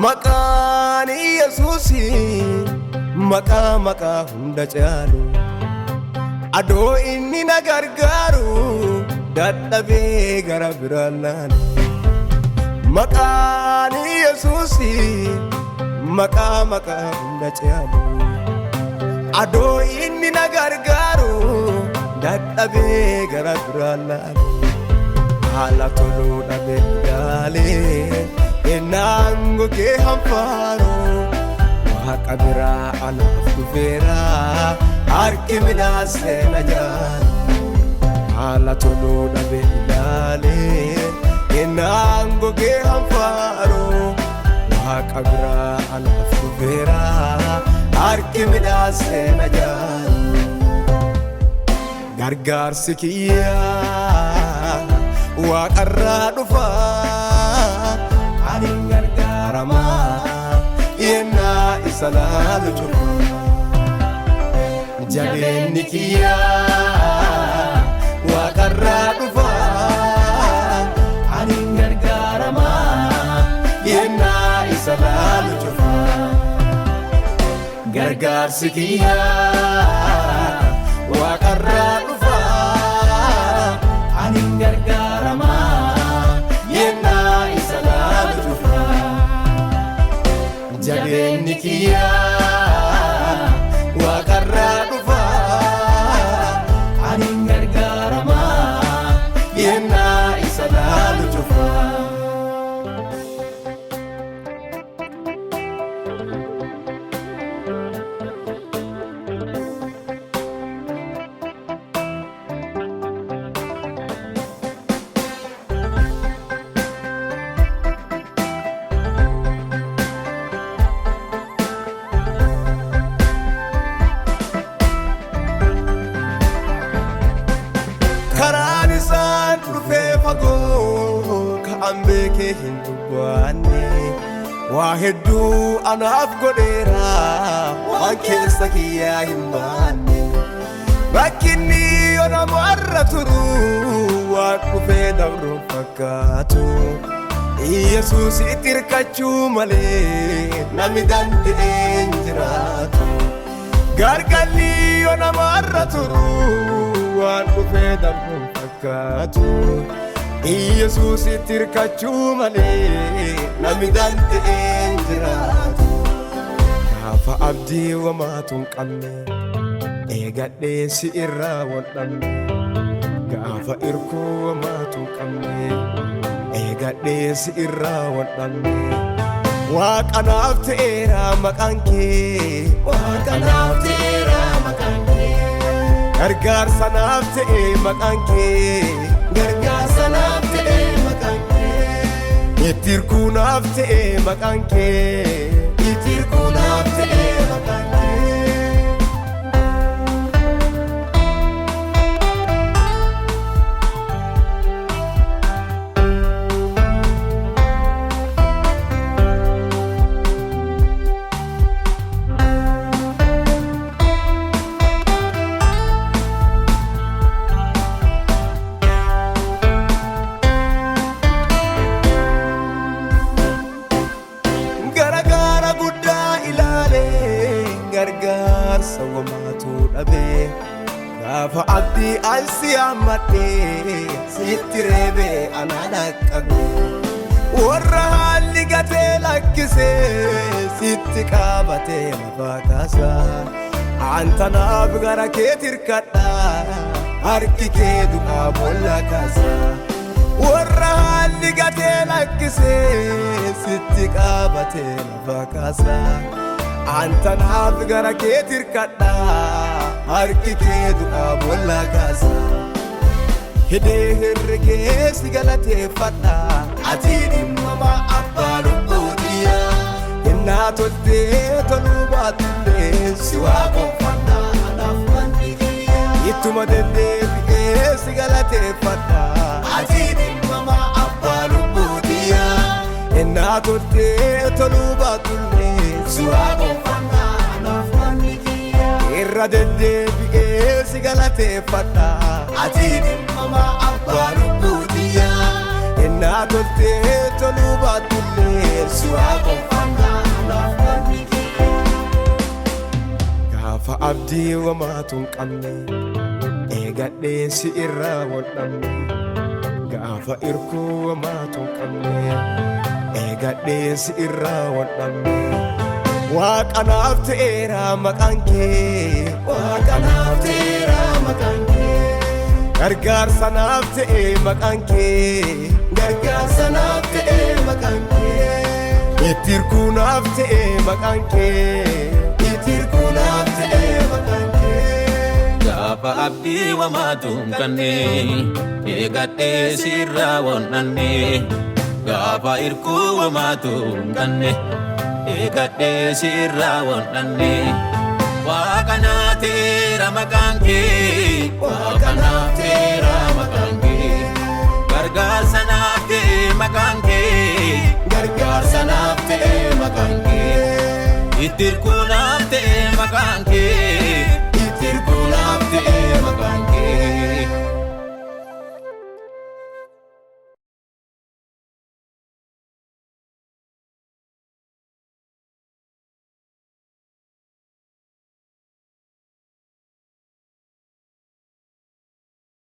Maqaan Yesuusi maqaa hunda caalu adoo inni na gargaaru dadhabee gara biraan laalu. Maqaan Yesuusi maqaa hunda caalu adoo inni na gargaaru dadhabee gara biraan laalu. Haala toluu dhabee ilaalee ennaan gogee hanfaaroo waaqa biraa anaaf dhufeera harki midhaasee na jaalu. Haala toluu dhabee ilaalee ennaan gogee hanfaaroo waaqa biraa anaaf dhufeera harki midhaasee na jaalu. Gargaarsi kiyyaa waaqarraa dhufaa ani gargaaramaa yennaa isa laalu cufa. Jabeenni kiyyaa waaqarraa dhufaa ani gargaaramaa yennaa isa laalu cufa. Gargaarsi kiyyaa waaqarraa dhufaa ani gargaaramaa yennaa isa laalu cufa. Jabeenni kiyyaa waaqarraa dhufaa ani gargaaramaa yennaa isa laalu cufa. Karaan isaan dhufee fagoo ka'an beekee hin dubbanne waa hedduu anaaf godheera waan keessa kiyyaa hin baanne. Bakki inni yoo namarra turu waan dhufee dabruun fakkaatu Yesuusitti hirkachuu malee namni danda'ee hin jiraatu. Gargalli yoo namarra turu waan dhufee dabruun fakkaatu Yesuusitti hirkachuu malee namni danda'ee hin jiraatu. Gaafa abdii wamaatu hin qabne eegadhee si irraa waldhabne. Gaafa irkuu wamaatu hin qabne eegadhee si irraa waldhabne. Waaqa naaf ta'eera maqaan kee, waaqa naaf ta'eera maqaan kee. Gargaarsa naaf ta'e maqaan kee, gargaarsa naaf ta'e maqaan kee. Itti hirkuu naaf ta'e maqaan kee, itti hirkuu naaf ta'e maqaan kee. Gargaarsa wamaatu dhabee gaafa abdii ansi hammadhee sitti reebee ana dhaqqabee. Warra haalli gatee lakkisee sitti qaabatee lafaa kaasaa. Anta naaf gara keetti hirkadhaa harki kee du'aa boolla kaasaa. Warra haalli gatee lakkisee sitti qaabatee lafaa kaasaa. Anta naaf gara keetti hirkadhaa harki kee du'aa boolla kaasaa. Hidhee herregee si galateeffadhaa ati dhimma abbaa lubbuutiyaa. Yennaa toltee toluu baatullee si waaqeffadhaa anaaf manni kiyyaa. Ittuma deddeebi'ee si galateeffadhaa ati dhimma abbaa lubbuutiyaa. Yennaa toltee toluu baatullee si waaqeffadhaa anaaf manni kiyyaa. Irra deddeebi'ee si galateeffadhaa ati dhimma abbaa lubbuutiyaa. Yennaa toltee toluu baatullee si waaqeffannaa naaf qalbii kee. Gaafa abdii wamaatu hin qabne eegadhee si irraa waldhabne. Gaafa irkuu wamaatu hin qabne eegadhee si irraa waldhabne. Waaqa naaf ta'eera maqaan kee, Waaqa naaf ta'eera maqaan kee. Gargaarsa naaf ta'e maqaan kee, gargaarsa naaf ta'e maqaan kee. Itti hirkuu naaf ta'e maqaan kee, itti hirkuu naaf ta'e maqaan kee. Gaafa abdii wamaatu hin qabne eegadhee si irraa waldhabne. Gaafa irkuu wamaatu hin qabne eegadhee si irraa waldhabne. Waaqa naaf ta'eera maqaan kee, Waaqa naaf ta'eera maqaan kee. Gargaarsa naaf ta'e maqaan kee, gargaarsa naaf ta'e maqaan kee. Itti hirkuu naaf ta'e maqaan